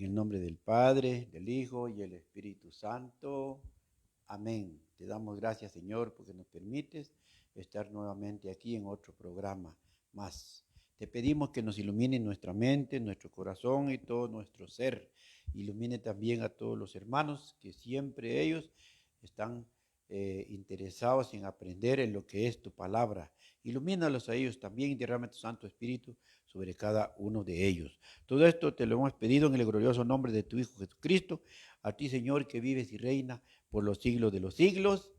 el nombre del Padre, del Hijo y el Espíritu Santo. Amén. Te damos gracias, Señor, porque nos permites estar nuevamente aquí en otro programa más. Te pedimos que nos ilumine nuestra mente, nuestro corazón y todo nuestro ser. Ilumine también a todos los hermanos, que siempre ellos están interesados en aprender en lo que es tu palabra. Ilumínalos a ellos también y derrama tu Santo Espíritu sobre cada uno de ellos. Todo esto te lo hemos pedido en el glorioso nombre de tu Hijo Jesucristo, a ti, Señor, que vives y reina por los siglos de los siglos.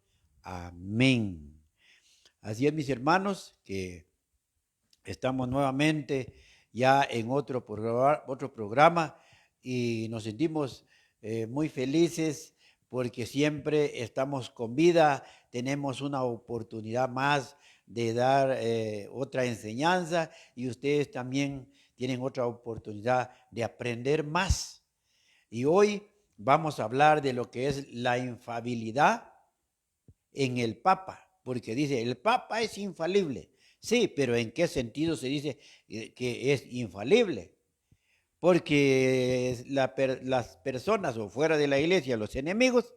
Amén. Así es, mis hermanos, que estamos nuevamente ya en otro programa y nos sentimos muy felices porque siempre estamos con vida, tenemos una oportunidad más de dar otra enseñanza y ustedes también tienen otra oportunidad de aprender más. Y hoy vamos a hablar de lo que es la infalibilidad en el Papa, porque dice, el Papa es infalible. Sí, pero ¿en qué sentido se dice que es infalible? Porque las personas o fuera de la iglesia, los enemigos,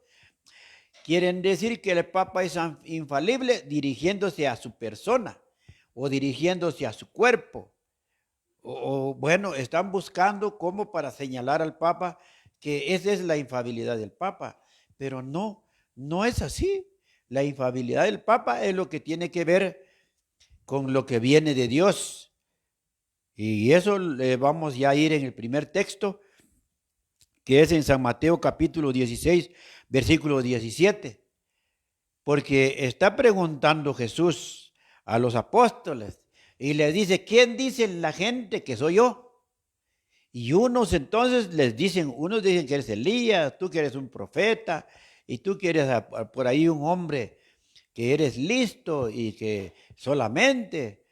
quieren decir que el Papa es infalible dirigiéndose a su persona o dirigiéndose a su cuerpo. O bueno, están buscando cómo para señalar al Papa que esa es la infalibilidad del Papa. Pero no, no es así. La infalibilidad del Papa es lo que tiene que ver con lo que viene de Dios. Y eso vamos ya a ir en el primer texto, que es en San Mateo capítulo 16, versículo 17. Porque está preguntando Jesús a los apóstoles y les dice, ¿quién dice la gente que soy yo? Y unos entonces unos dicen que eres Elías, tú que eres un profeta, y tú que eres por ahí un hombre que eres listo y que solamente.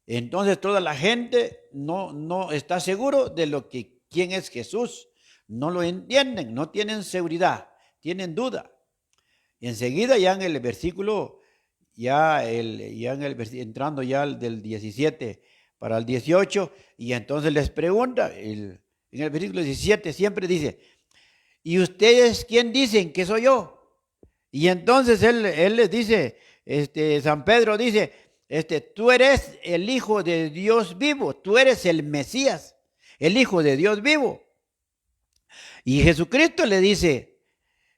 Entonces toda la gente no está seguro de quién es Jesús. No lo entienden, no tienen seguridad, tienen duda. Y enseguida ya en el versículo, entrando ya del 17 para el 18, y entonces les pregunta, en el versículo 17 siempre dice, ¿y ustedes quién dicen que soy yo? Y entonces él les dice, San Pedro dice, tú eres el Hijo de Dios vivo, tú eres el Mesías, el Hijo de Dios vivo. Y Jesucristo le dice,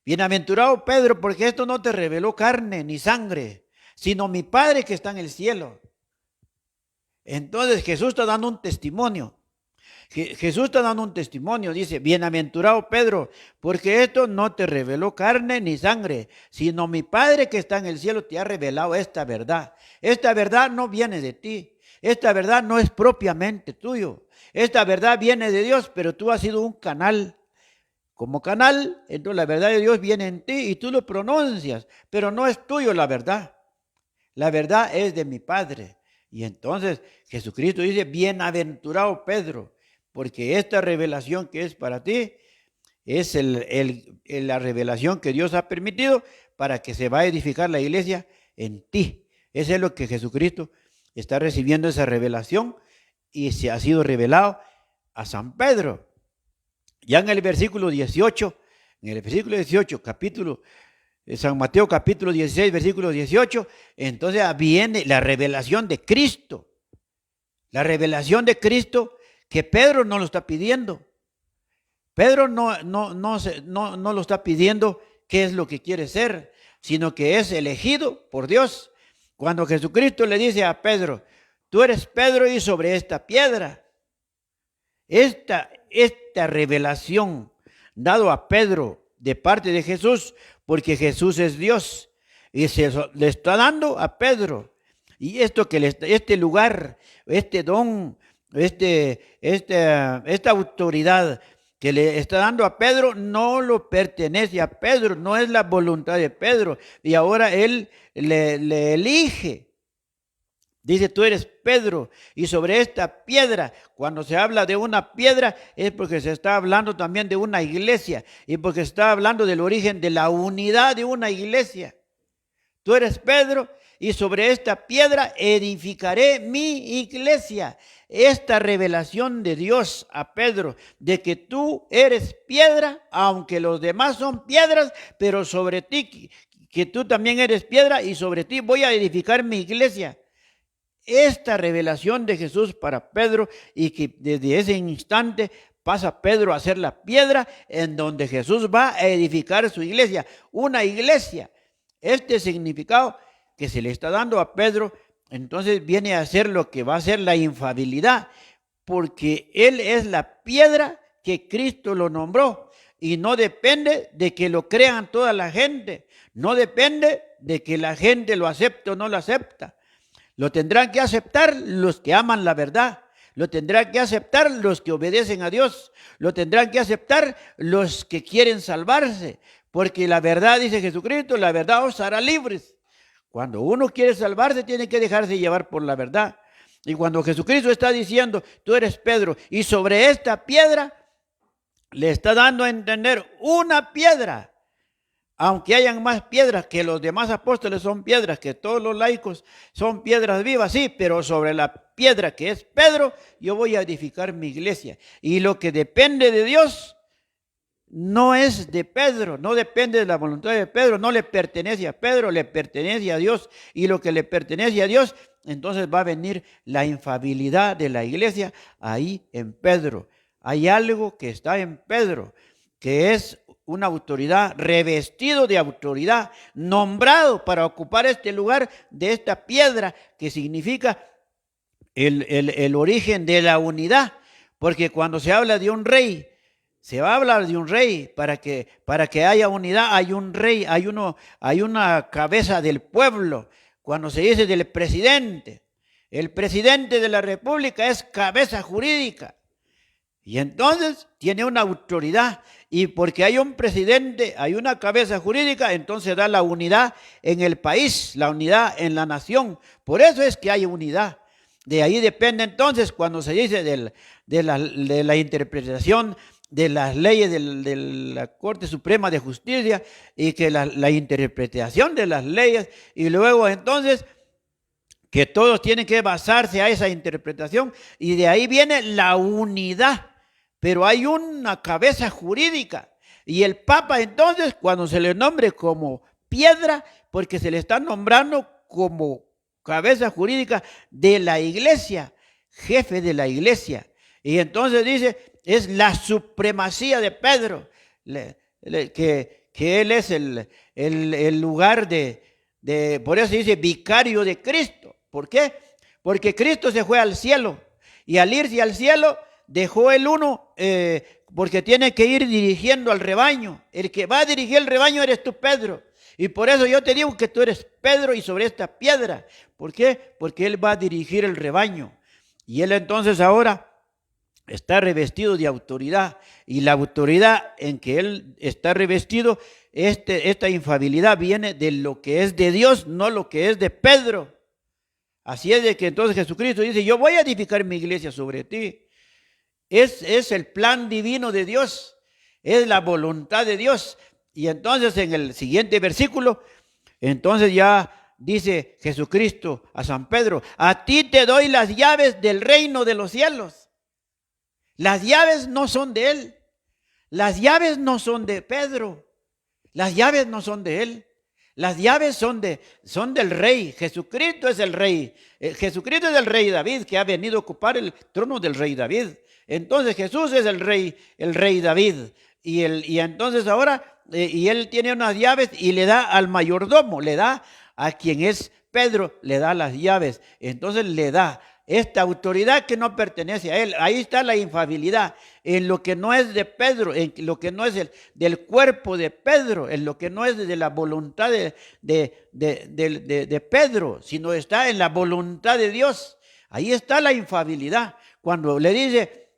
bienaventurado Pedro, porque esto no te reveló carne ni sangre, sino mi Padre que está en el cielo. Entonces Jesús está dando un testimonio. Jesús está dando un testimonio, dice, bienaventurado Pedro, porque esto no te reveló carne ni sangre, sino mi Padre que está en el cielo te ha revelado esta verdad. Esta verdad no viene de ti, esta verdad no es propiamente tuyo, esta verdad viene de Dios, pero tú has sido un canal. Como canal, entonces la verdad de Dios viene en ti y tú lo pronuncias, pero no es tuyo la verdad. La verdad es de mi Padre. Y entonces Jesucristo dice, bienaventurado Pedro, porque esta revelación que es para ti es la revelación que Dios ha permitido para que se va a edificar la iglesia en ti. Eso es lo que Jesucristo está recibiendo, esa revelación, y se ha sido revelado a San Pedro. Ya en el versículo 18, San Mateo capítulo 16, versículo 18, entonces viene la revelación de Cristo. La revelación de Cristo que Pedro no lo está pidiendo. Pedro no lo está pidiendo qué es lo que quiere ser, sino que es elegido por Dios. Cuando Jesucristo le dice a Pedro, tú eres Pedro y sobre esta piedra. Esta revelación dado a Pedro de parte de Jesús, porque Jesús es Dios y le está dando a Pedro. Y esto este lugar, este don, esta autoridad que le está dando a Pedro no lo pertenece a Pedro, no es la voluntad de Pedro. Y ahora él le elige. Dice, tú eres Pedro, y sobre esta piedra, cuando se habla de una piedra, es porque se está hablando también de una iglesia, y porque se está hablando del origen de la unidad de una iglesia. Tú eres Pedro, y sobre esta piedra edificaré mi iglesia. Esta revelación de Dios a Pedro, de que tú eres piedra, aunque los demás son piedras, pero sobre ti, que tú también eres piedra, y sobre ti voy a edificar mi iglesia. Esta revelación de Jesús para Pedro, y que desde ese instante pasa Pedro a ser la piedra en donde Jesús va a edificar su iglesia, una iglesia. Este significado que se le está dando a Pedro, entonces viene a ser lo que va a ser la infalibilidad, porque él es la piedra que Cristo lo nombró, y no depende de que lo crean toda la gente, no depende de que la gente lo acepte o no lo acepta. Lo tendrán que aceptar los que aman la verdad, lo tendrán que aceptar los que obedecen a Dios, lo tendrán que aceptar los que quieren salvarse, porque la verdad, dice Jesucristo, la verdad os hará libres. Cuando uno quiere salvarse, tiene que dejarse llevar por la verdad. Y cuando Jesucristo está diciendo, tú eres Pedro, y sobre esta piedra, le está dando a entender una piedra. Aunque hayan más piedras, que los demás apóstoles son piedras, que todos los laicos son piedras vivas, sí, pero sobre la piedra que es Pedro, yo voy a edificar mi iglesia. Y lo que depende de Dios no es de Pedro, no depende de la voluntad de Pedro, no le pertenece a Pedro, le pertenece a Dios. Y lo que le pertenece a Dios, entonces va a venir la infalibilidad de la iglesia ahí en Pedro. Hay algo que está en Pedro, que es una autoridad, revestido de autoridad, nombrado para ocupar este lugar de esta piedra, que significa el origen de la unidad. Porque cuando se habla de un rey, se va a hablar de un rey. Para que haya unidad, hay un rey, hay una cabeza del pueblo. Cuando se dice del presidente, el presidente de la república es cabeza jurídica. Y entonces tiene una autoridad, y porque hay un presidente, hay una cabeza jurídica, entonces da la unidad en el país, la unidad en la nación. Por eso es que hay unidad. De ahí depende entonces cuando se dice de la interpretación de las leyes de la Corte Suprema de Justicia, y que la interpretación de las leyes, y luego entonces que todos tienen que basarse a esa interpretación, y de ahí viene la unidad. Pero hay una cabeza jurídica, y el Papa entonces, cuando se le nombre como piedra, porque se le está nombrando como cabeza jurídica de la iglesia, jefe de la iglesia, y entonces dice, es la supremacía de Pedro, que él es el lugar por eso dice vicario de Cristo. ¿Por qué? Porque Cristo se fue al cielo, y al irse al cielo dejó el uno, porque tiene que ir dirigiendo al rebaño. El que va a dirigir el rebaño eres tú, Pedro. Y por eso yo te digo que tú eres Pedro, y sobre esta piedra. ¿Por qué? Porque él va a dirigir el rebaño. Y él entonces ahora está revestido de autoridad. Y la autoridad en que él está revestido, esta infalibilidad viene de lo que es de Dios, no lo que es de Pedro. Así es de que entonces Jesucristo dice, yo voy a edificar mi iglesia sobre ti. Es el plan divino de Dios, es la voluntad de Dios. Y entonces en el siguiente versículo, entonces ya dice Jesucristo a San Pedro, a ti te doy las llaves del reino de los cielos. Las llaves no son de él, las llaves no son de Pedro, las llaves no son de él. Las llaves son del rey. Jesucristo es el rey. Jesucristo es el rey David, que ha venido a ocupar el trono del rey David. Entonces Jesús es el rey David. Y entonces ahora, y él tiene unas llaves, y le da al mayordomo, le da a quien es Pedro, le da las llaves. Entonces le da esta autoridad que no pertenece a él. Ahí está la infalibilidad. En lo que no es de Pedro, en lo que no es del cuerpo de Pedro, en lo que no es de la voluntad de Pedro, sino está en la voluntad de Dios. Ahí está la infalibilidad. Cuando le dice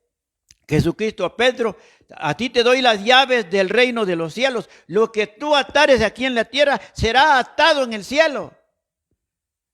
Jesucristo a Pedro, a ti te doy las llaves del reino de los cielos. Lo que tú atares aquí en la tierra será atado en el cielo.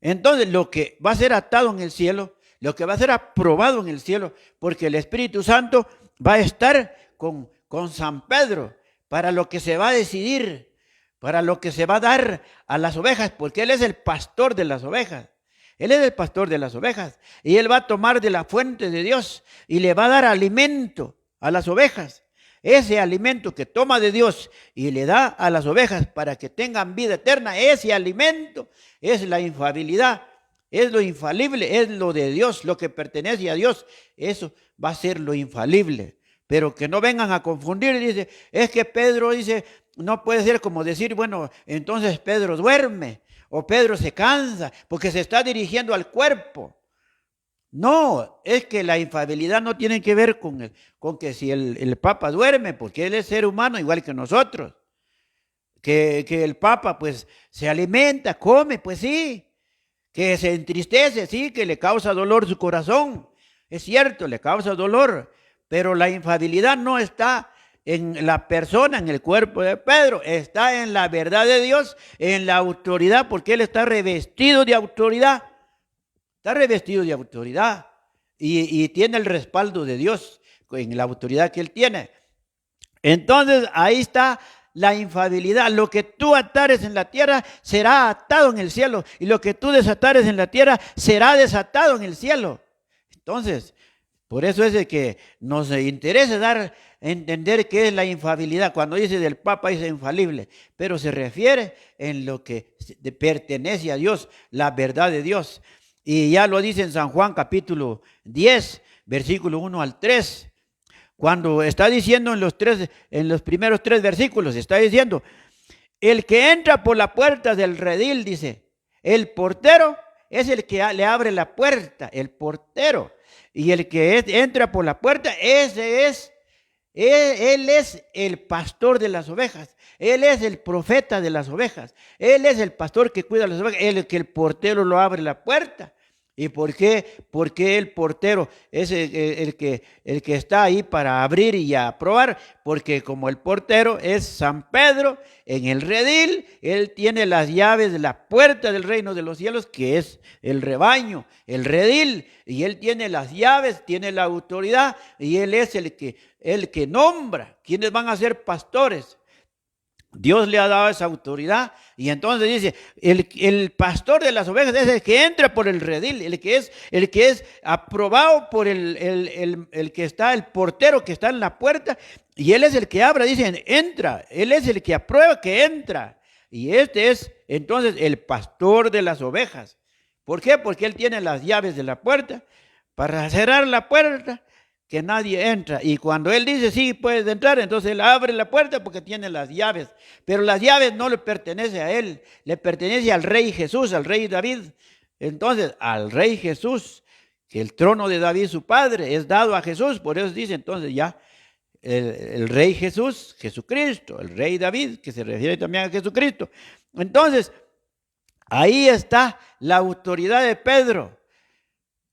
Entonces lo que va a ser atado en el cielo, lo que va a ser aprobado en el cielo, porque el Espíritu Santo va a estar con San Pedro para lo que se va a decidir, para lo que se va a dar a las ovejas, porque Él es el pastor de las ovejas. Él es el pastor de las ovejas y Él va a tomar de la fuente de Dios y le va a dar alimento a las ovejas. Ese alimento que toma de Dios y le da a las ovejas para que tengan vida eterna, ese alimento es la infalibilidad, es lo infalible, es lo de Dios, lo que pertenece a Dios. Eso va a ser lo infalible. Pero que no vengan a confundir, dice, es que Pedro dice, no puede ser como decir, bueno, entonces Pedro duerme o Pedro se cansa porque se está dirigiendo al cuerpo. No, es que la infalibilidad no tiene que ver con que si el Papa duerme, porque él es ser humano igual que nosotros. Que el Papa pues se alimenta, come, pues sí. Que se entristece, sí, que le causa dolor su corazón. Es cierto, le causa dolor, pero la infalibilidad no está en la persona, en el cuerpo de Pedro, está en la verdad de Dios, en la autoridad, porque él está revestido de autoridad. Está revestido de autoridad y tiene el respaldo de Dios en la autoridad que él tiene. Entonces ahí está la infalibilidad. Lo que tú atares en la tierra será atado en el cielo y lo que tú desatares en la tierra será desatado en el cielo. Entonces, por eso es de que nos interesa dar a entender qué es la infalibilidad. Cuando dice del Papa dice infalible, pero se refiere en lo que pertenece a Dios, la verdad de Dios. Y ya lo dice en San Juan capítulo 10, versículo 1 al 3. Cuando está diciendo en los primeros 3 versículos, está diciendo, el que entra por la puerta del redil, dice, el portero es el que le abre la puerta, el portero. Y el que entra por la puerta, él es el pastor de las ovejas. Él es el profeta de las ovejas. Él es el pastor que cuida las ovejas. Él es el que el portero lo abre la puerta. ¿Y por qué? Porque el portero es el que está ahí para abrir y aprobar, porque como el portero es San Pedro, en el redil, él tiene las llaves de la puerta del reino de los cielos, que es el rebaño, el redil, y él tiene las llaves, tiene la autoridad, y él es el que nombra quienes van a ser pastores. Dios le ha dado esa autoridad y entonces dice, el pastor de las ovejas es el que entra por el redil, el que es aprobado por el que está, el portero que está en la puerta, y él es el que abre, dicen, entra, él es el que aprueba que entra, y este es entonces el pastor de las ovejas. ¿Por qué? Porque él tiene las llaves de la puerta, para cerrar la puerta, que nadie entra. Y cuando él dice, sí, puedes entrar, entonces él abre la puerta porque tiene las llaves. Pero las llaves no le pertenecen a él, le pertenece al rey Jesús, al rey David. Entonces, al rey Jesús, que el trono de David, su padre, es dado a Jesús. Por eso dice entonces ya, el rey Jesús, Jesucristo, el rey David, que se refiere también a Jesucristo. Entonces, ahí está la autoridad de Pedro.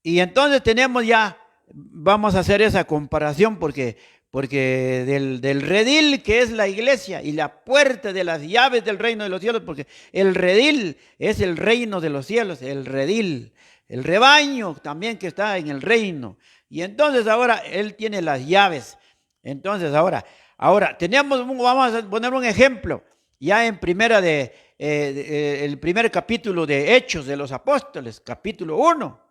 Y entonces tenemos ya, vamos a hacer esa comparación porque del redil que es la iglesia y la puerta de las llaves del reino de los cielos, porque el redil es el reino de los cielos, el redil, el rebaño también que está en el reino. Y entonces ahora él tiene las llaves. Entonces ahora vamos a poner un ejemplo, ya en el primer capítulo de Hechos de los Apóstoles, capítulo 1.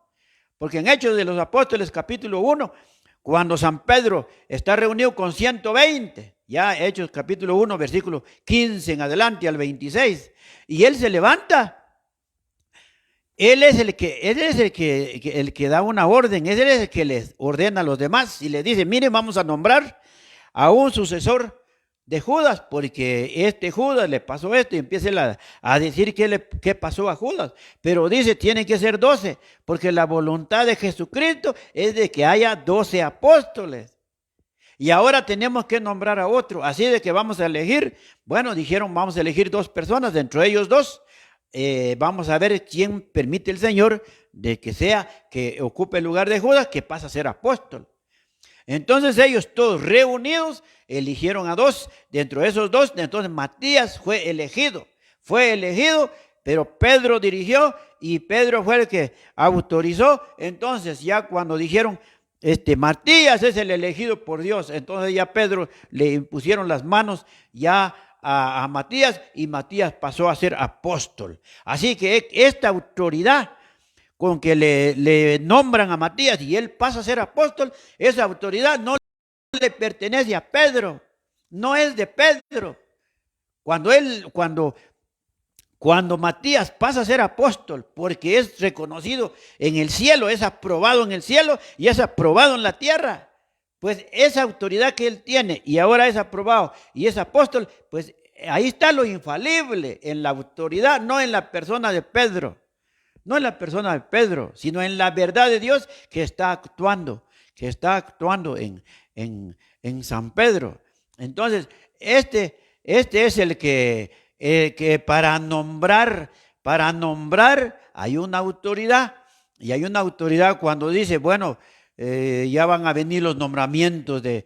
Porque en Hechos de los Apóstoles, capítulo 1, cuando San Pedro está reunido con 120, ya Hechos capítulo 1, versículo 15 en adelante al 26, y él se levanta. Él es el que da una orden, él es el que les ordena a los demás y les dice, miren, vamos a nombrar a un sucesor de Judas, porque Judas le pasó esto, y empieza a decir qué pasó a Judas, pero dice, tienen que ser 12, porque la voluntad de Jesucristo es de que haya 12 apóstoles, y ahora tenemos que nombrar a otro, así de que vamos a elegir, bueno, dijeron, vamos a elegir 2 personas, dentro de ellos 2, vamos a ver quién permite el Señor de que ocupe el lugar de Judas, que pasa a ser apóstol. Entonces ellos todos reunidos eligieron a 2, dentro de esos 2, entonces Matías fue elegido, pero Pedro dirigió y Pedro fue el que autorizó. Entonces ya cuando dijeron, Matías es el elegido por Dios, entonces ya Pedro le impusieron las manos ya a Matías y Matías pasó a ser apóstol. Así que esta autoridad con que le nombran a Matías y él pasa a ser apóstol, esa autoridad no le pertenece a Pedro, no es de Pedro. Cuando Matías pasa a ser apóstol, porque es reconocido en el cielo, es aprobado en el cielo y es aprobado en la tierra, pues esa autoridad que él tiene y ahora es aprobado y es apóstol, pues ahí está lo infalible, en la autoridad, no en la persona de Pedro, no en la persona de Pedro, sino en la verdad de Dios que está actuando en San Pedro. Entonces, este es el que para nombrar hay una autoridad, y hay una autoridad cuando dice, bueno, ya van a venir los nombramientos de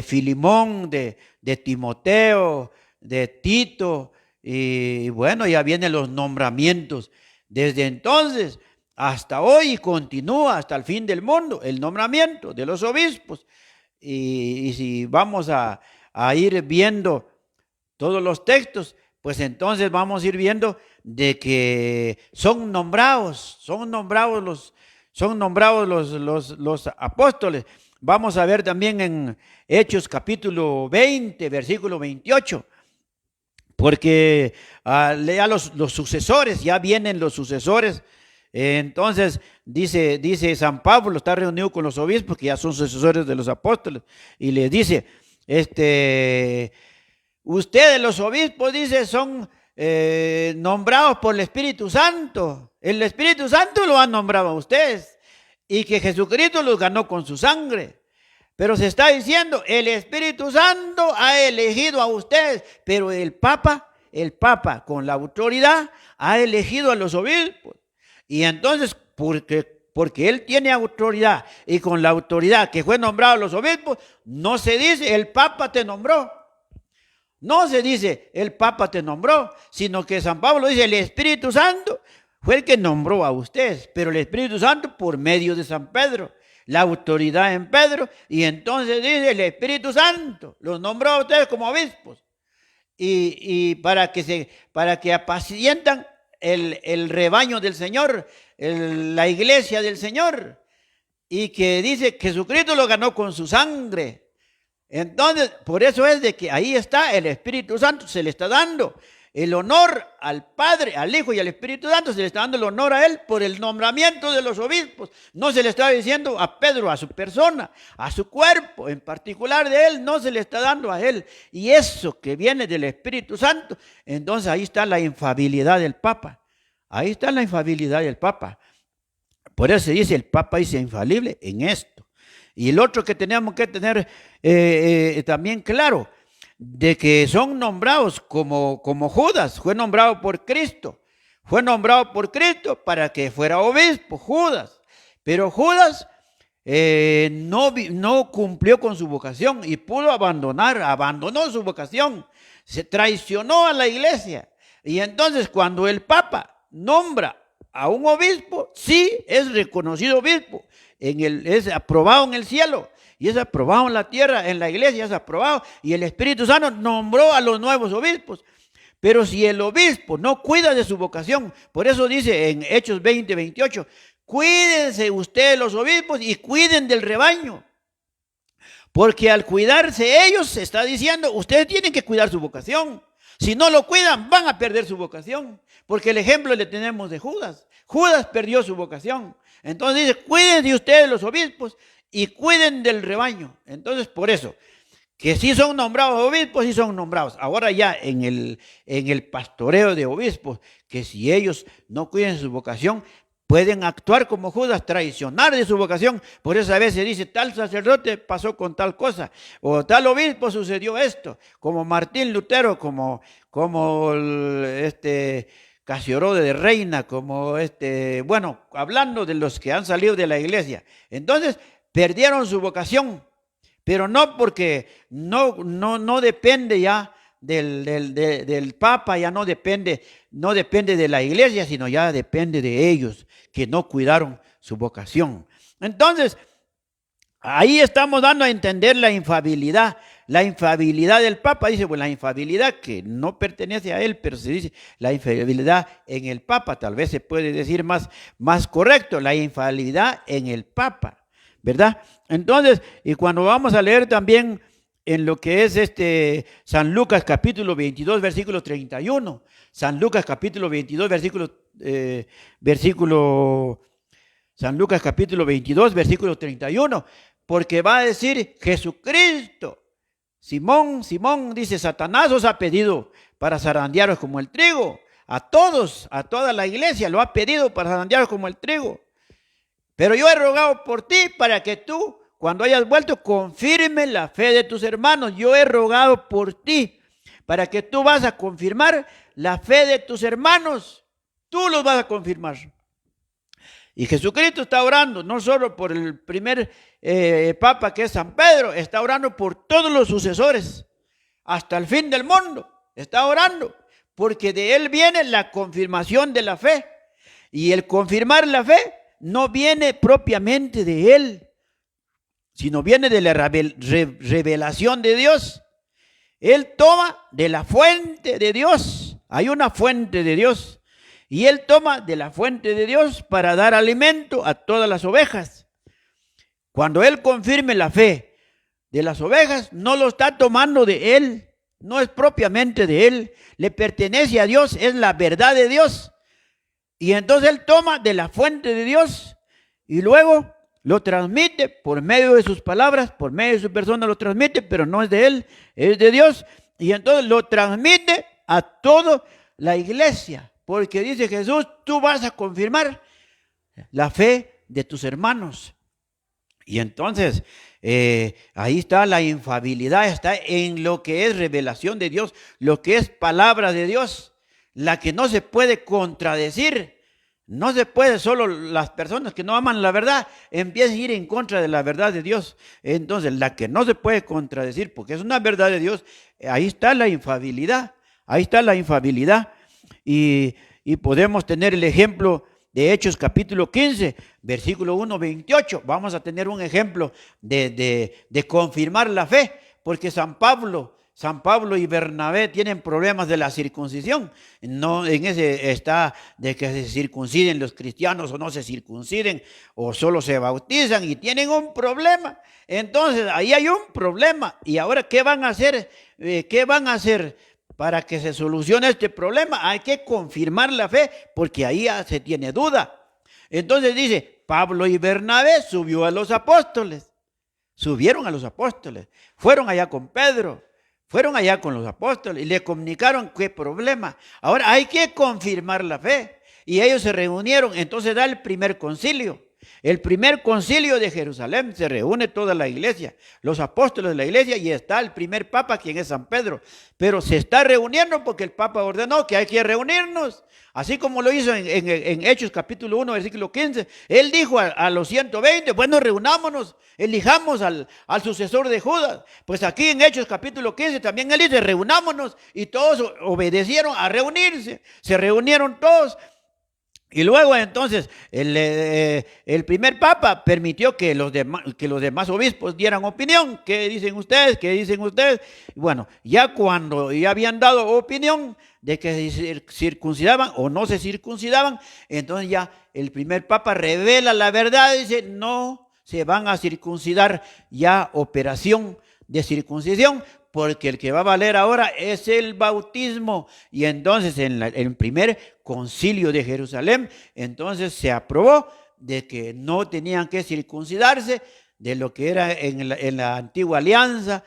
Filimón, de Timoteo, de Tito, y bueno, ya vienen los nombramientos. Desde entonces hasta hoy continúa hasta el fin del mundo el nombramiento de los obispos. Y si vamos a ir viendo todos los textos, pues entonces vamos a ir viendo de que son nombrados los apóstoles. Vamos a ver también en Hechos capítulo 20, versículo 28, porque ya los sucesores, ya vienen los sucesores. Entonces dice San Pablo, está reunido con los obispos que ya son sucesores de los apóstoles, y les dice, ustedes los obispos, dice, son nombrados por el Espíritu Santo. El Espíritu Santo lo ha nombrado a ustedes y que Jesucristo los ganó con su sangre. Pero se está diciendo, el Espíritu Santo ha elegido a ustedes, pero el Papa con la autoridad ha elegido a los obispos. Y entonces, porque él tiene autoridad y con la autoridad que fue nombrado a los obispos, no se dice el Papa te nombró. No se dice el Papa te nombró, sino que San Pablo dice el Espíritu Santo fue el que nombró a ustedes, pero el Espíritu Santo por medio de San Pedro, la autoridad en Pedro, y entonces dice el Espíritu Santo los nombró a ustedes como obispos y para que apacientan el rebaño del Señor, la iglesia del Señor, y que dice que Jesucristo lo ganó con su sangre. Entonces, por eso es de que ahí está el Espíritu Santo, se le está dando el honor al Padre, al Hijo y al Espíritu Santo, se le está dando el honor a él por el nombramiento de los obispos. No se le está diciendo a Pedro, a su persona, a su cuerpo, en particular de él, no se le está dando a él. Y eso que viene del Espíritu Santo, entonces ahí está la infalibilidad del Papa. Ahí está la infalibilidad del Papa. Por eso se dice, el Papa dice infalible en esto. Y el otro que tenemos que tener también claro, de que son nombrados como Judas, fue nombrado por Cristo. Fue nombrado por Cristo para que fuera obispo, Judas. Pero Judas no cumplió con su vocación y abandonó su vocación. Se traicionó a la iglesia. Y entonces cuando el Papa nombra a un obispo, sí es reconocido obispo, es aprobado en el cielo y es aprobado en la tierra, en la iglesia es aprobado, y el Espíritu Santo nombró a los nuevos obispos. Pero si el obispo no cuida de su vocación, por eso dice en Hechos 20, 28, cuídense ustedes los obispos y cuiden del rebaño, porque al cuidarse ellos se está diciendo, ustedes tienen que cuidar su vocación. Si no lo cuidan, van a perder su vocación, porque el ejemplo le tenemos de Judas. Judas perdió su vocación. Entonces dice, cuiden de ustedes los obispos y cuiden del rebaño. Entonces, por eso, que sí son nombrados obispos, sí son nombrados. Ahora ya en el pastoreo de obispos, que si ellos no cuiden su vocación, pueden actuar como Judas, traicionar de su vocación. Por eso a veces dice, tal sacerdote pasó con tal cosa, o tal obispo sucedió esto, como Martín Lutero, como Casiodoro de Reina, bueno, hablando de los que han salido de la iglesia. Entonces, perdieron su vocación, pero no porque no depende ya del Papa, ya no depende de la iglesia, sino ya depende de ellos que no cuidaron su vocación. Entonces, ahí estamos dando a entender la infalibilidad la infalibilidad del Papa, dice, pues la infalibilidad que no pertenece a él, pero se dice la infalibilidad en el Papa, tal vez se puede decir más correcto, la infalibilidad en el Papa, ¿verdad? Entonces, y cuando vamos a leer también en lo que es San Lucas capítulo 22, versículo 31, San Lucas capítulo 22, San Lucas capítulo 22, versículo 31, porque va a decir Jesucristo, Simón, Simón, dice, Satanás os ha pedido para zarandearos como el trigo. A todos, a toda la iglesia lo ha pedido para zarandearos como el trigo. Pero yo he rogado por ti para que tú, cuando hayas vuelto, confirme la fe de tus hermanos. Yo he rogado por ti para que tú vas a confirmar la fe de tus hermanos. Tú los vas a confirmar. Y Jesucristo está orando no solo por el primer Papa, que es San Pedro, está orando por todos los sucesores, hasta el fin del mundo. Está orando, porque de él viene la confirmación de la fe. Y el confirmar la fe no viene propiamente de él, sino viene de la revelación de Dios. Él toma de la fuente de Dios. Hay una fuente de Dios. Y él toma de la fuente de Dios para dar alimento a todas las ovejas. Cuando él confirme la fe de las ovejas, no lo está tomando de él, no es propiamente de él, le pertenece a Dios, es la verdad de Dios. Y entonces él toma de la fuente de Dios y luego lo transmite por medio de sus palabras, por medio de su persona lo transmite, pero no es de él, es de Dios. Y entonces lo transmite a toda la iglesia. Porque dice Jesús, tú vas a confirmar la fe de tus hermanos. Y entonces, ahí está la infalibilidad, está en lo que es revelación de Dios, lo que es palabra de Dios, la que no se puede contradecir. No se puede, solo las personas que no aman la verdad empiezan a ir en contra de la verdad de Dios. Entonces, la que no se puede contradecir, porque es una verdad de Dios, ahí está la infalibilidad, ahí está la infalibilidad. Y podemos tener el ejemplo de Hechos capítulo 15, versículo 1, 28. Vamos a tener un ejemplo de confirmar la fe, porque San Pablo y Bernabé tienen problemas de la circuncisión. No, en ese está de que se circunciden los cristianos o no se circunciden o solo se bautizan y tienen un problema. Entonces ahí hay un problema. ¿Y ahora qué van a hacer? ¿Qué van a hacer? Para que se solucione este problema hay que confirmar la fe, porque ahí ya se tiene duda. Entonces dice, Pablo y Bernabé subieron a los apóstoles, fueron allá con Pedro, fueron allá con los apóstoles y le comunicaron qué problema. Ahora hay que confirmar la fe y ellos se reunieron, entonces da el primer concilio. El primer concilio de Jerusalén, se reúne toda la iglesia, los apóstoles de la iglesia, y está el primer papa, quien es San Pedro. Pero se está reuniendo porque el papa ordenó que hay que reunirnos. Así como lo hizo en Hechos capítulo 1, versículo 15. Él dijo a los 120, bueno, reunámonos, elijamos al sucesor de Judas. Pues aquí en Hechos capítulo 15 también él dice, reunámonos, y todos obedecieron a reunirse. Se reunieron todos. Y luego entonces el primer papa permitió que los demás obispos dieran opinión. ¿Qué dicen ustedes? ¿Qué dicen ustedes? Bueno, ya cuando ya habían dado opinión de que se circuncidaban o no se circuncidaban, entonces ya el primer papa revela la verdad y dice, no se van a circuncidar, ya operación de circuncisión, porque el que va a valer ahora es el bautismo. Y entonces en el primer concilio de Jerusalén, entonces se aprobó de que no tenían que circuncidarse de lo que era en la antigua alianza,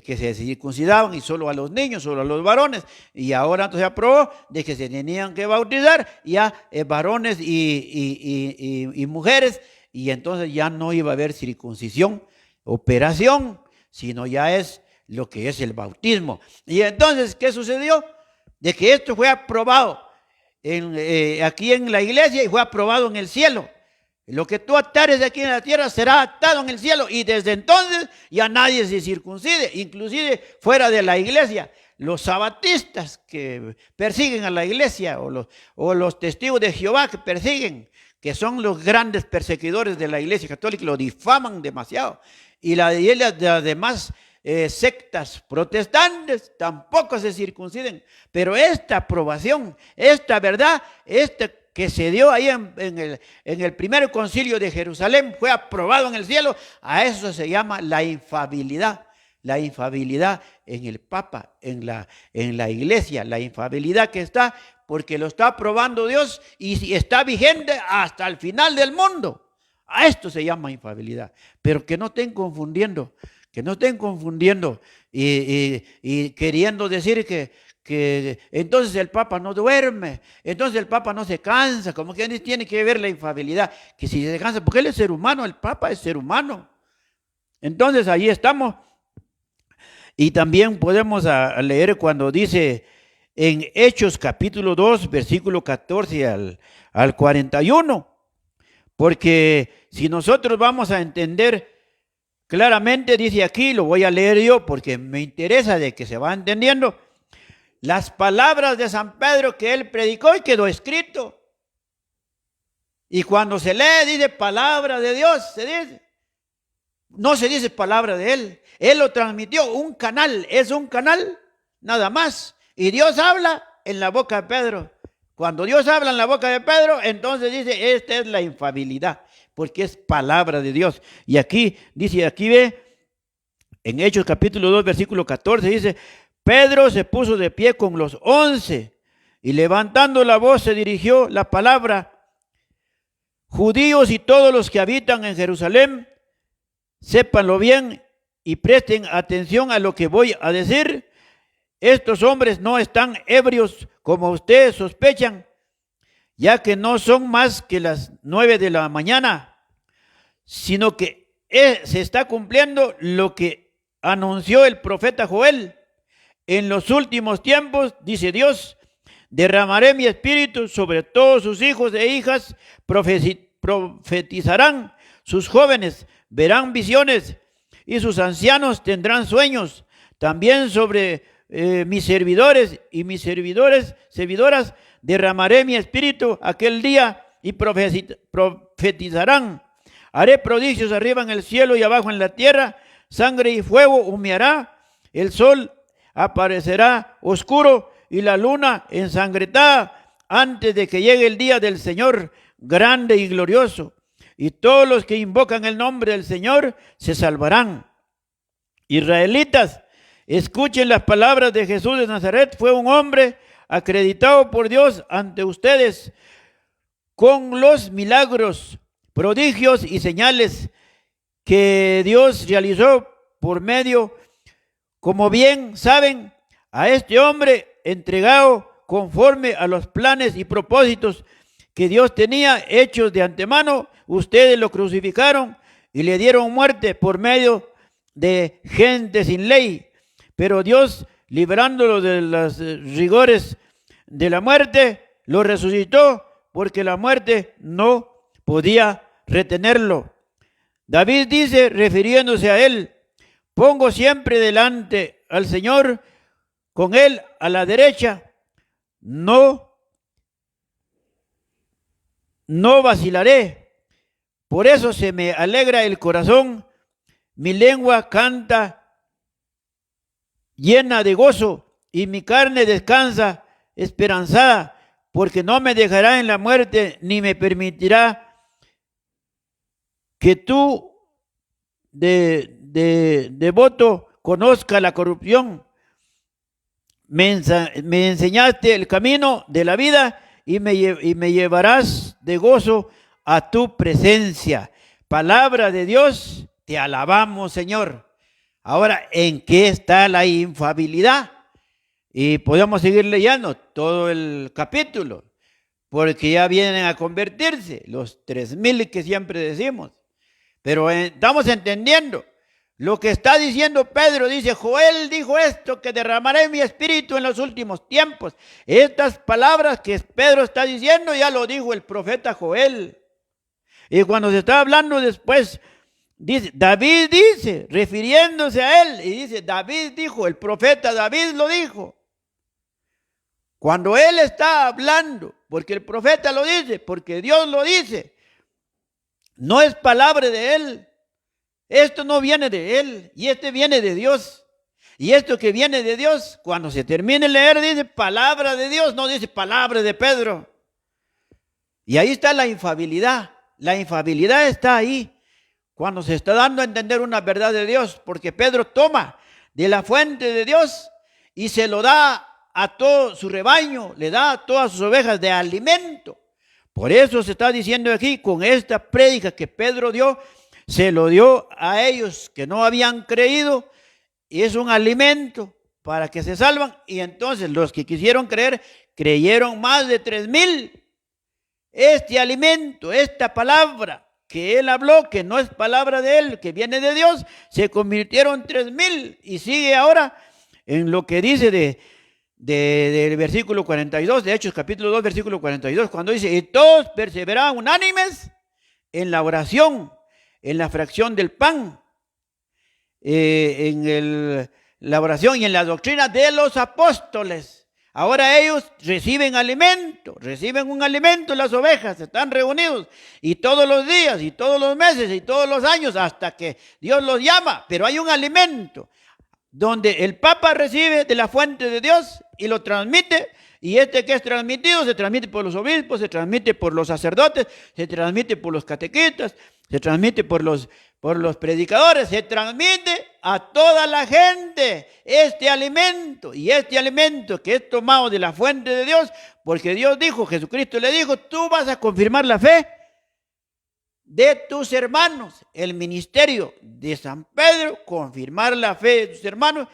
que se circuncidaban y solo a los niños, solo a los varones. Y ahora entonces se aprobó de que se tenían que bautizar ya varones y mujeres, y entonces ya no iba a haber circuncisión, operación, sino ya es lo que es el bautismo. Y entonces, ¿qué sucedió? De que esto fue aprobado aquí en la iglesia y fue aprobado en el cielo. Lo que tú atares aquí en la tierra será atado en el cielo, y desde entonces ya nadie se circuncide, inclusive fuera de la iglesia. Los sabatistas que persiguen a la iglesia, o los testigos de Jehová que persiguen, que son los grandes perseguidores de la iglesia católica, lo difaman demasiado. Y las demás sectas protestantes tampoco se circunciden. Pero esta aprobación, esta verdad, que se dio ahí en el primer concilio de Jerusalén, fue aprobado en el cielo. A eso se llama la infabilidad. La infabilidad en el Papa, en la iglesia, la infabilidad que está, porque lo está aprobando Dios y está vigente hasta el final del mundo. A esto se llama infabilidad. Pero que no estén confundiendo, y queriendo decir que entonces el Papa no duerme, entonces el Papa no se cansa, como que tiene que ver la infabilidad, que si se cansa, porque él es ser humano, el Papa es ser humano. Entonces ahí estamos. Y también podemos leer cuando dice en Hechos capítulo 2, versículo 14 al 41, porque si nosotros vamos a entender claramente, dice aquí, lo voy a leer yo porque me interesa de que se va entendiendo, las palabras de San Pedro que él predicó y quedó escrito. Y cuando se lee, dice palabra de Dios, se dice. No se dice palabra de él. Él lo transmitió, un canal, es un canal, nada más. Y Dios habla en la boca de Pedro. Cuando Dios habla en la boca de Pedro, entonces dice, esta es la infabilidad, porque es palabra de Dios. Y aquí dice, aquí ve, en Hechos capítulo 2, versículo 14, dice, Pedro se puso de pie con los 11 y levantando la voz se dirigió la palabra, judíos y todos los que habitan en Jerusalén, sépanlo bien y presten atención a lo que voy a decir. Estos hombres no están ebrios como ustedes sospechan, ya que no son más que las 9 de la mañana, sino que se está cumpliendo lo que anunció el profeta Joel. En los últimos tiempos, dice Dios, derramaré mi espíritu sobre todos sus hijos e hijas, profetizarán, sus jóvenes verán visiones y sus ancianos tendrán sueños. También sobre mis servidores y mis servidoras derramaré mi espíritu aquel día y profetizarán. Haré prodigios arriba en el cielo y abajo en la tierra, sangre y fuego humeará, el sol aparecerá oscuro y la luna ensangrentada antes de que llegue el día del Señor grande y glorioso. Y todos los que invocan el nombre del Señor se salvarán. Israelitas, escuchen las palabras de Jesús de Nazaret. Fue un hombre acreditado por Dios ante ustedes con los milagros, prodigios y señales que Dios realizó por medio, como bien saben, a este hombre entregado conforme a los planes y propósitos que Dios tenía hechos de antemano. Ustedes lo crucificaron y le dieron muerte por medio de gente sin ley. Pero Dios, librándolo de los rigores de la muerte, lo resucitó porque la muerte no podía retenerlo. David dice, refiriéndose a él, pongo siempre delante al Señor, con él a la derecha, no vacilaré. Por eso se me alegra el corazón, mi lengua canta llena de gozo y mi carne descansa esperanzada, porque no me dejará en la muerte ni me permitirá que tú devoto conozca la corrupción. Me enseñaste el camino de la vida y me llevarás de gozo a tu presencia. Palabra de Dios, te alabamos, Señor. Ahora, ¿en qué está la infabilidad? Y podemos seguir leyendo todo el capítulo, porque ya vienen a convertirse los 3,000 que siempre decimos. Pero estamos entendiendo lo que está diciendo Pedro. Dice, Joel dijo esto, que derramaré mi espíritu en los últimos tiempos. Estas palabras que Pedro está diciendo ya lo dijo el profeta Joel. Y cuando se está hablando después, dice, David dice, refiriéndose a él, y dice, David dijo, el profeta David lo dijo. Cuando él está hablando, porque el profeta lo dice, porque Dios lo dice, no es palabra de él, Esto no viene de él, y este viene de Dios. Y esto que viene de Dios, cuando se termine de leer, dice palabra de Dios, no dice palabra de Pedro. Y ahí está la infabilidad. La infabilidad está ahí, cuando se está dando a entender una verdad de Dios, porque Pedro toma de la fuente de Dios y se lo da a todo su rebaño, le da a todas sus ovejas de alimento. Por eso se está diciendo aquí, con esta prédica que Pedro dio, se lo dio a ellos que no habían creído, y es un alimento para que se salvan. Y entonces los que quisieron creer, creyeron más de 3,000. Este alimento, esta palabra que él habló, que no es palabra de él, que viene de Dios, se convirtieron 3,000. Y sigue ahora en lo que dice del versículo 42, de Hechos capítulo 2, versículo 42, cuando dice, y todos perseveraban unánimes en la oración, en la fracción del pan, la oración y en la doctrina de los apóstoles. Ahora ellos reciben alimento, reciben un alimento, las ovejas están reunidos, y todos los días, y todos los meses, y todos los años, hasta que Dios los llama, pero hay un alimento donde el Papa recibe de la fuente de Dios y lo transmite, y este que es transmitido se transmite por los obispos, se transmite por los sacerdotes, se transmite por los catequistas, se transmite por los predicadores, se transmite a toda la gente este alimento, y este alimento que es tomado de la fuente de Dios, porque Dios dijo, Jesucristo le dijo, tú vas a confirmar la fe de tus hermanos. El ministerio de San Pedro, confirmar la fe de tus hermanos.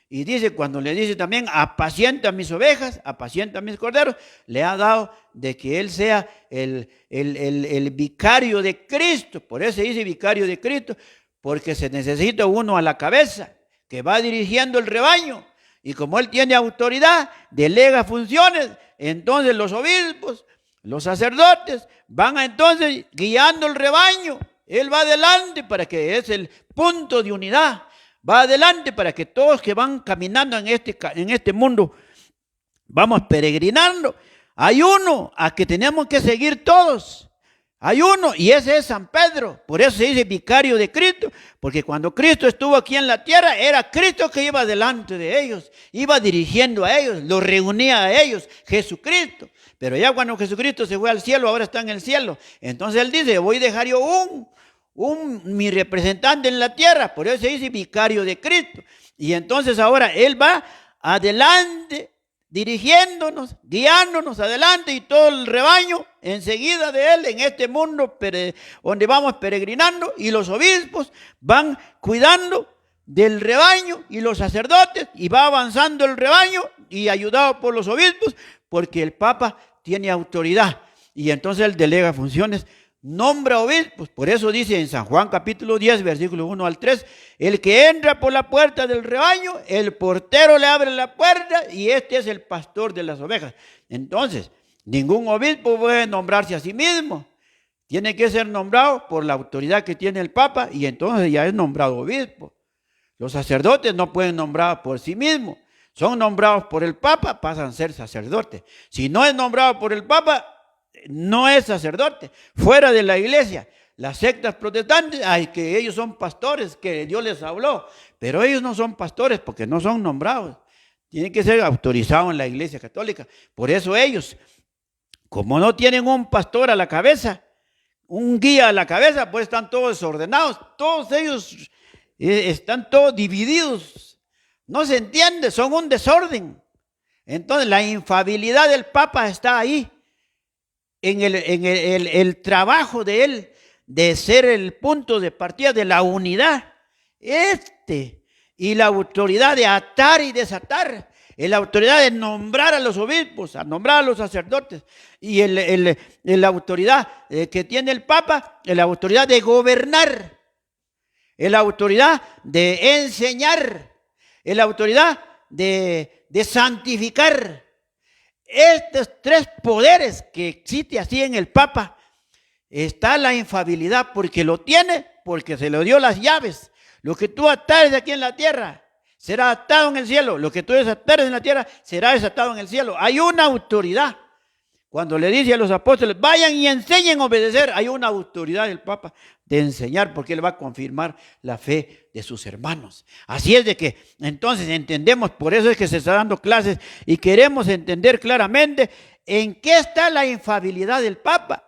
Y dice, cuando le dice también, apacienta mis ovejas, apacienta mis corderos, le ha dado de que él sea el vicario de Cristo. Por eso se dice vicario de Cristo, porque se necesita uno a la cabeza que va dirigiendo el rebaño. Y como él tiene autoridad, delega funciones, entonces los obispos, los sacerdotes van entonces guiando el rebaño. Él va adelante para que es el punto de unidad. Va adelante para que todos que van caminando en este mundo, vamos peregrinando. Hay uno a que tenemos que seguir todos. Hay uno, y ese es San Pedro. Por eso se dice vicario de Cristo, porque cuando Cristo estuvo aquí en la tierra, era Cristo que iba delante de ellos, iba dirigiendo a ellos, los reunía a ellos, Jesucristo. Pero ya cuando Jesucristo se fue al cielo, ahora está en el cielo. Entonces él dice, voy a dejar yo mi representante en la tierra. Por eso se dice vicario de Cristo. Y entonces ahora él va adelante, dirigiéndonos, guiándonos adelante, y todo el rebaño enseguida de él en este mundo donde vamos peregrinando, y los obispos van cuidando del rebaño, y los sacerdotes, y va avanzando el rebaño y ayudado por los obispos, porque el Papa tiene autoridad y entonces él delega funciones, nombra obispos. Por eso dice en San Juan capítulo 10, versículo 1 al 3, el que entra por la puerta del rebaño, el portero le abre la puerta, y este es el pastor de las ovejas. Entonces, ningún obispo puede nombrarse a sí mismo. Tiene que ser nombrado por la autoridad que tiene el Papa, y entonces ya es nombrado obispo. Los sacerdotes no pueden nombrar por sí mismos. Son nombrados por el Papa, pasan a ser sacerdotes. Si no es nombrado por el Papa, no es sacerdote. Fuera de la iglesia, las sectas protestantes, que ellos son pastores, que Dios les habló, pero ellos no son pastores porque no son nombrados. Tienen que ser autorizados en la iglesia católica. Por eso ellos, como no tienen un pastor a la cabeza, un guía a la cabeza, pues están todos desordenados. Todos ellos están todos divididos. No se entiende, son un desorden. Entonces la infabilidad del Papa está ahí, en el trabajo de él, de ser el punto de partida de la unidad. Y la autoridad de atar y desatar, la autoridad de nombrar a los obispos, a nombrar a los sacerdotes, y la autoridad que tiene el Papa, la autoridad de gobernar, la autoridad de enseñar, la autoridad de santificar. Estos tres poderes que existe así en el Papa, está la infabilidad porque lo tiene, porque se le dio las llaves. Lo que tú atares aquí en la tierra será atado en el cielo. Lo que tú desatares en la tierra será desatado en el cielo. Hay una autoridad. Cuando le dice a los apóstoles, vayan y enseñen a obedecer, hay una autoridad del Papa de enseñar, porque él va a confirmar la fe de sus hermanos. Así es de que entonces entendemos, por eso es que se está dando clases y queremos entender claramente en qué está la infalibilidad del Papa.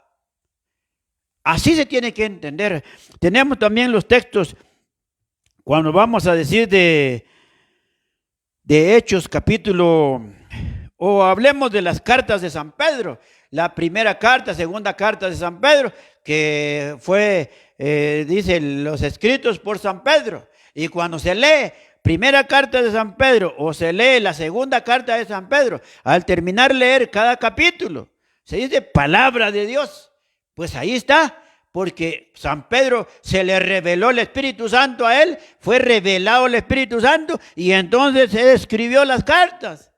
Así se tiene que entender. Tenemos también los textos, cuando vamos a decir de Hechos capítulo, o hablemos de las cartas de San Pedro, la primera carta, segunda carta de San Pedro, que fue, dice, los escritos por San Pedro. Y cuando se lee primera carta de San Pedro o se lee la segunda carta de San Pedro, al terminar leer cada capítulo, se dice palabra de Dios. Pues ahí está, porque San Pedro se le reveló el Espíritu Santo a él, fue revelado el Espíritu Santo y entonces él escribió las cartas.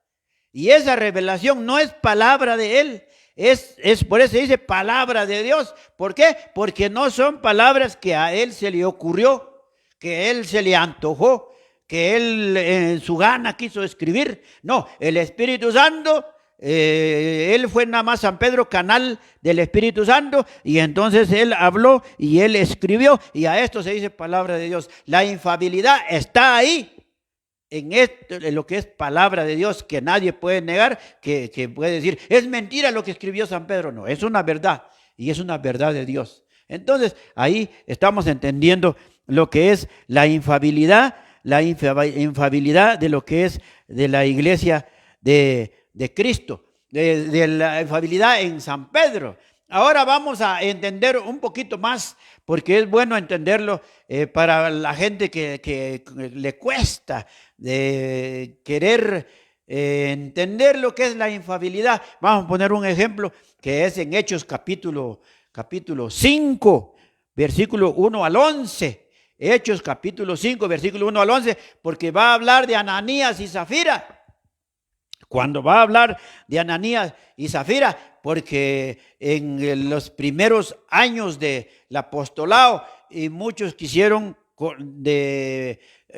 Y esa revelación no es palabra de él, es por eso se dice palabra de Dios. ¿Por qué? Porque no son palabras que a él se le ocurrió, que a él se le antojó, que él en su gana quiso escribir. No, el Espíritu Santo, él fue nada más San Pedro, canal del Espíritu Santo, y entonces él habló y él escribió, y a esto se dice palabra de Dios. La infalibilidad está ahí, en esto, en lo que es palabra de Dios, que nadie puede negar, que puede decir, es mentira lo que escribió San Pedro. No, es una verdad, y es una verdad de Dios. Entonces, ahí estamos entendiendo lo que es la infalibilidad de lo que es de la iglesia de Cristo, de la infalibilidad en San Pedro. Ahora vamos a entender un poquito más, porque es bueno entenderlo para la gente que le cuesta de querer entender lo que es la infalibilidad. Vamos a poner un ejemplo que es en Hechos capítulo 5, versículo 1 al 11. Hechos capítulo 5, versículo 1 al 11, porque va a hablar de Ananías y Zafira. Cuando va a hablar de Ananías y Zafira, porque en los primeros años del apostolado, y muchos quisieron,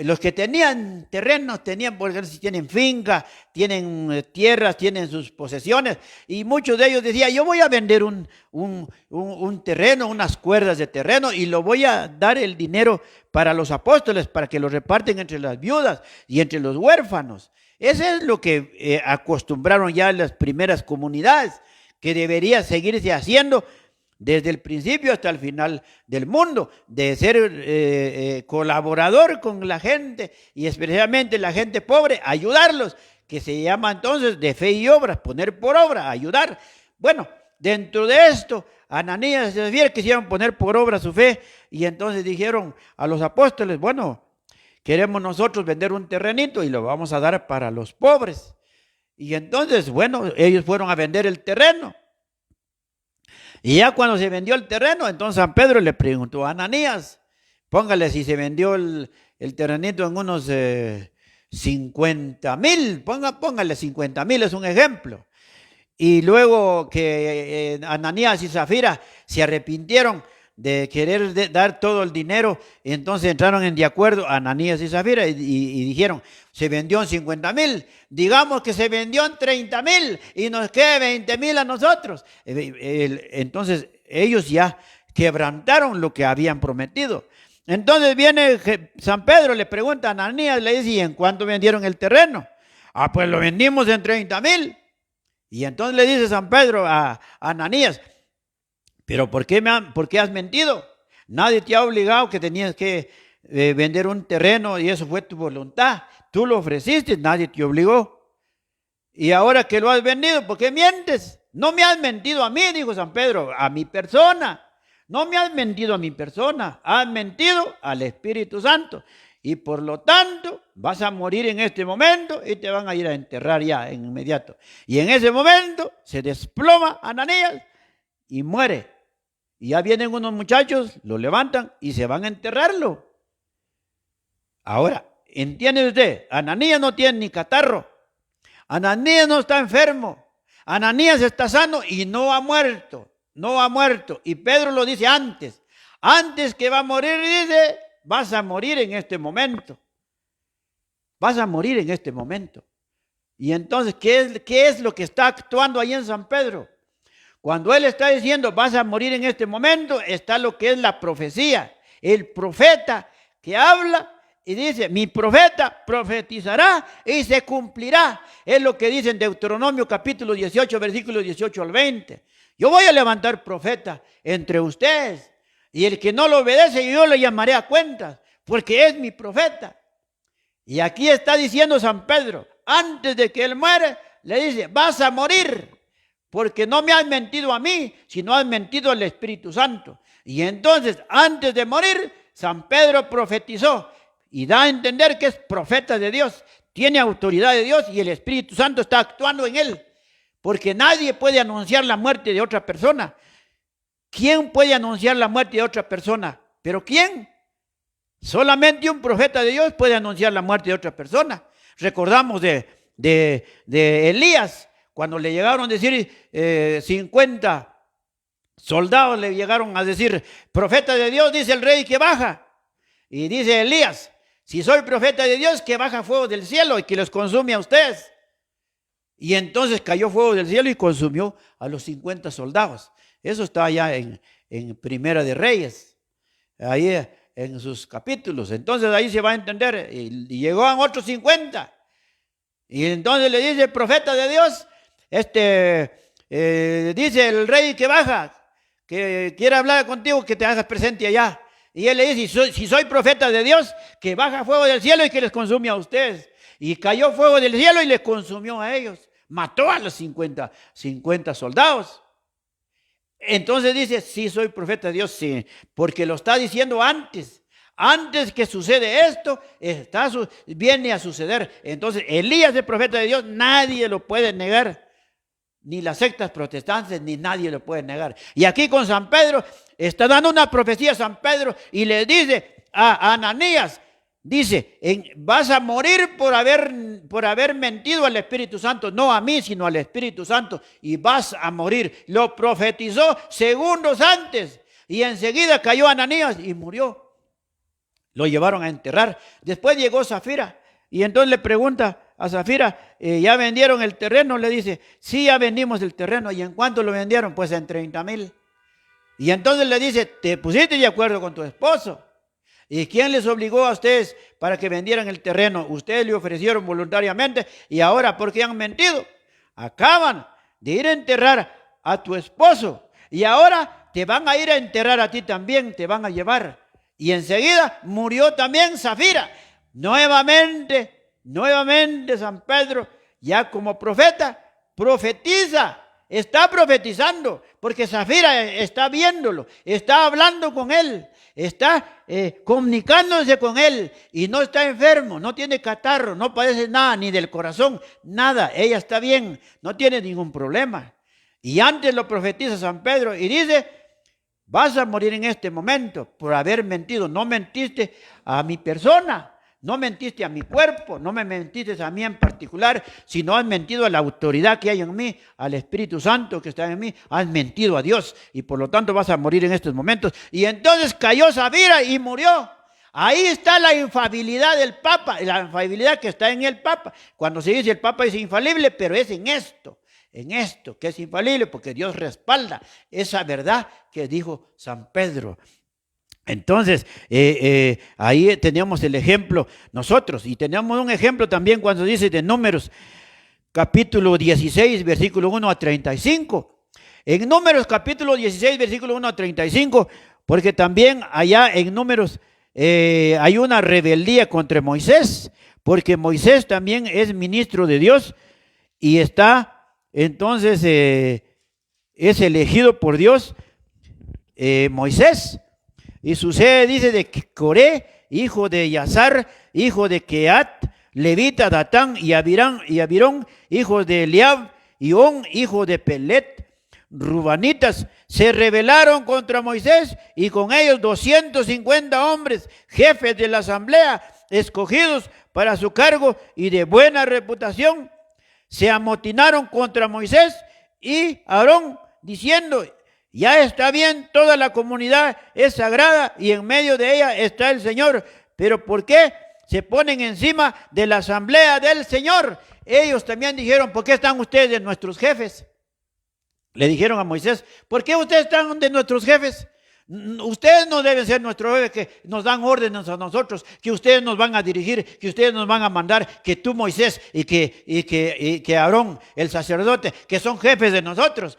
los que tenían terrenos, por ejemplo, si tienen finca, tienen tierras, tienen sus posesiones, y muchos de ellos decían, yo voy a vender un terreno, unas cuerdas de terreno, y lo voy a dar el dinero para los apóstoles, para que lo reparten entre las viudas y entre los huérfanos. Eso es lo que acostumbraron ya las primeras comunidades, que debería seguirse haciendo desde el principio hasta el final del mundo, de ser colaborador con la gente y especialmente la gente pobre, ayudarlos, que se llama entonces de fe y obras, poner por obra, ayudar. Bueno, dentro de esto, Ananías y Zafira quisieron poner por obra su fe y entonces dijeron a los apóstoles, bueno, queremos nosotros vender un terrenito y lo vamos a dar para los pobres. Y entonces, bueno, ellos fueron a vender el terreno. Y ya cuando se vendió el terreno, entonces San Pedro le preguntó a Ananías, póngale si se vendió el terrenito en unos 50,000, póngale 50,000, es un ejemplo. Y luego que Ananías y Zafira se arrepintieron de querer dar todo el dinero, y entonces entraron en de acuerdo Ananías y Zafira y dijeron, se vendió en 50,000, digamos que se vendió en 30,000 y nos queda 20,000 a nosotros. Entonces ellos ya quebrantaron lo que habían prometido. Entonces viene San Pedro, le pregunta a Ananías, le dice, ¿y en cuánto vendieron el terreno? Ah, pues lo vendimos en 30,000. Y entonces le dice San Pedro a Ananías, ¿pero por qué has mentido? Nadie te ha obligado que tenías que vender un terreno y eso fue tu voluntad. Tú lo ofreciste, nadie te obligó. Y ahora que lo has vendido, ¿por qué mientes? No me has mentido a mí, dijo San Pedro, a mi persona. No me has mentido a mi persona, has mentido al Espíritu Santo. Y por lo tanto vas a morir en este momento y te van a ir a enterrar ya en inmediato. Y en ese momento se desploma Ananías y muere. Y ya vienen unos muchachos, lo levantan y se van a enterrarlo. Ahora, ¿entiende usted? Ananías no tiene ni catarro. Ananías no está enfermo. Ananías está sano y no ha muerto. No ha muerto. Y Pedro lo dice antes. Antes que va a morir, dice, vas a morir en este momento. Vas a morir en este momento. Y entonces, ¿qué es lo que está actuando ahí en San Pedro? Cuando él está diciendo vas a morir en este momento, está lo que es la profecía. El profeta que habla y dice, mi profeta profetizará y se cumplirá. Es lo que dice en Deuteronomio capítulo 18, versículos 18 al 20. Yo voy a levantar profeta entre ustedes y el que no lo obedece yo le llamaré a cuentas porque es mi profeta. Y aquí está diciendo San Pedro, antes de que él muere, le dice, vas a morir. Porque no me has mentido a mí, sino has mentido al Espíritu Santo. Y entonces, antes de morir, San Pedro profetizó y da a entender que es profeta de Dios, tiene autoridad de Dios y el Espíritu Santo está actuando en él. Porque nadie puede anunciar la muerte de otra persona. ¿Quién puede anunciar la muerte de otra persona? ¿Pero quién? Solamente un profeta de Dios puede anunciar la muerte de otra persona. Recordamos de Elías. Cuando le llegaron a decir 50 soldados, le llegaron a decir, profeta de Dios, dice el rey que baja. Y dice Elías, si soy profeta de Dios, que baja fuego del cielo y que los consume a ustedes. Y entonces cayó fuego del cielo y consumió a los 50 soldados. Eso está allá en Primera de Reyes, ahí en sus capítulos. Entonces ahí se va a entender. Y llegó a otros 50. Y entonces le dice el profeta de Dios, dice el rey que baja, que quiere hablar contigo, que te hagas presente allá. Y él le dice, si soy profeta de Dios, que baja fuego del cielo y que les consume a ustedes. Y cayó fuego del cielo y les consumió a ellos. Mató a los 50 soldados. Entonces dice, sí soy profeta de Dios, sí, porque lo está diciendo antes. Antes que sucede esto, viene a suceder. Entonces, Elías es profeta de Dios, nadie lo puede negar. Ni las sectas protestantes, ni nadie lo puede negar. Y aquí con San Pedro, está dando una profecía a San Pedro y le dice a Ananías, dice, vas a morir por haber mentido al Espíritu Santo, no a mí, sino al Espíritu Santo, y vas a morir. Lo profetizó segundos antes y enseguida cayó Ananías y murió. Lo llevaron a enterrar. Después llegó Zafira y entonces le pregunta a Zafira, ¿ya vendieron el terreno? Le dice, sí, ya vendimos el terreno. ¿Y en cuánto lo vendieron? Pues en 30,000. Y entonces le dice, ¿te pusiste de acuerdo con tu esposo? ¿Y quién les obligó a ustedes para que vendieran el terreno? Ustedes le ofrecieron voluntariamente y ahora, ¿por qué han mentido? Acaban de ir a enterrar a tu esposo y ahora te van a ir a enterrar a ti también, te van a llevar. Y enseguida murió también Zafira. Nuevamente San Pedro, ya como profeta, profetiza, está profetizando, porque Zafira está viéndolo, está hablando con él, está comunicándose con él y no está enfermo, no tiene catarro, no padece nada, ni del corazón, nada, ella está bien, no tiene ningún problema. Y antes lo profetiza San Pedro y dice, vas a morir en este momento por haber mentido. No mentiste a mi persona, no mentiste a mi cuerpo, no me mentiste a mí en particular, sino has mentido a la autoridad que hay en mí, al Espíritu Santo que está en mí, has mentido a Dios y por lo tanto vas a morir en estos momentos. Y entonces cayó Zafira y murió. Ahí está la infalibilidad del Papa, la infalibilidad que está en el Papa. Cuando se dice el Papa es infalible, pero es en esto que es infalible, porque Dios respalda esa verdad que dijo San Pedro. Entonces, ahí tenemos el ejemplo nosotros, y tenemos un ejemplo también cuando dice de Números, capítulo 16, versículo 1 a 35. En Números, capítulo 16, versículo 1 a 35, porque también allá en Números hay una rebeldía contra Moisés, porque Moisés también es ministro de Dios y está... Entonces es elegido por Dios Moisés. Y sucede, dice, de Coré, hijo de Yazar, hijo de Keat, levita Datán y Abirón, hijos de Eliab, y On, hijo de Pelet, rubanitas, se rebelaron contra Moisés y con ellos 250 hombres, jefes de la asamblea, escogidos para su cargo y de buena reputación. Se amotinaron contra Moisés y Aarón, diciendo, ya está bien, toda la comunidad es sagrada y en medio de ella está el Señor. Pero ¿por qué se ponen encima de la asamblea del Señor? Ellos también dijeron, ¿por qué están ustedes nuestros jefes? Le dijeron a Moisés, ¿por qué ustedes están de nuestros jefes? Ustedes no deben ser nuestros jefes que nos dan órdenes a nosotros, que ustedes nos van a dirigir, que ustedes nos van a mandar, que tú, Moisés, y que Aarón, el sacerdote, que son jefes de nosotros.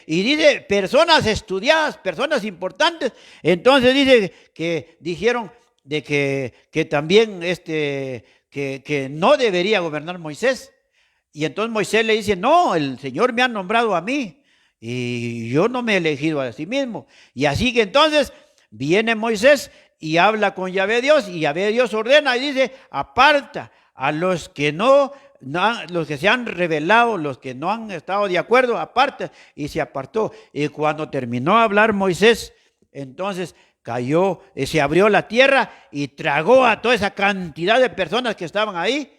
Y dice, personas estudiadas, personas importantes. Entonces dice que dijeron de que también que no debería gobernar Moisés. Y entonces Moisés le dice, no, el Señor me ha nombrado a mí. Y yo no me he elegido a sí mismo. Y así que entonces viene Moisés y habla con Yahvé Dios, y Yahvé Dios ordena y dice, aparta a los que los que se han rebelado, los que no han estado de acuerdo, aparta. Y se apartó. Y cuando terminó de hablar Moisés, entonces cayó, se abrió la tierra y tragó a toda esa cantidad de personas que estaban ahí.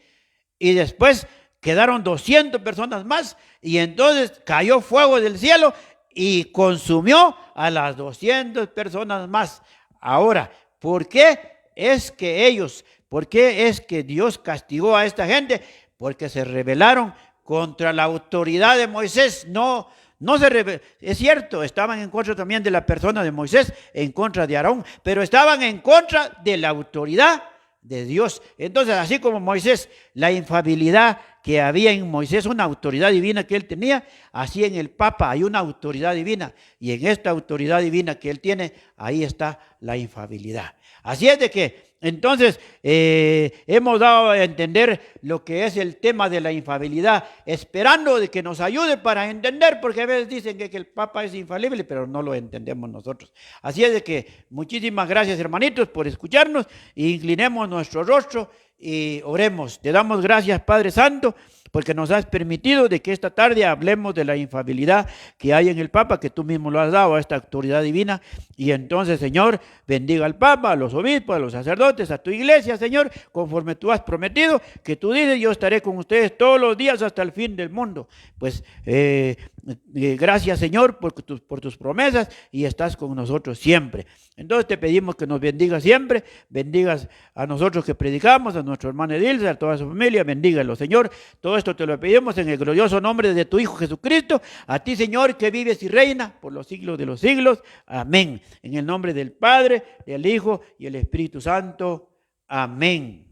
Y después quedaron 200 personas más, y entonces cayó fuego del cielo y consumió a las 200 personas más. Ahora, ¿por qué es que Dios castigó a esta gente? Porque se rebelaron contra la autoridad de Moisés. No se rebelaron. Es cierto, estaban en contra también de la persona de Moisés, en contra de Aarón, pero estaban en contra de la autoridad de Dios. Entonces, así como Moisés, la infalibilidad que había en Moisés, una autoridad divina que él tenía, así en el Papa hay una autoridad divina, y en esta autoridad divina que él tiene, ahí está la infalibilidad. Así es de que entonces hemos dado a entender lo que es el tema de la infalibilidad, esperando de que nos ayude para entender, porque a veces dicen que el Papa es infalible, pero no lo entendemos nosotros. Así es de que muchísimas gracias, hermanitos, por escucharnos, e inclinemos nuestro rostro y oremos. Te damos gracias, Padre Santo, porque nos has permitido de que esta tarde hablemos de la infalibilidad que hay en el Papa, que tú mismo lo has dado a esta autoridad divina. Y entonces, Señor, bendiga al Papa, a los obispos, a los sacerdotes, a tu iglesia, Señor, conforme tú has prometido, que tú dices, yo estaré con ustedes todos los días hasta el fin del mundo. Pues gracias, Señor, por tus promesas, y estás con nosotros siempre. Entonces te pedimos que nos bendigas siempre, bendigas a nosotros que predicamos, a nuestro hermano Edilce, a toda su familia, bendígalo, Señor. Todo esto te lo pedimos en el glorioso nombre de tu Hijo Jesucristo, a ti, Señor, que vives y reina por los siglos de los siglos. Amén. En el nombre del Padre, del Hijo y el Espíritu Santo. Amén.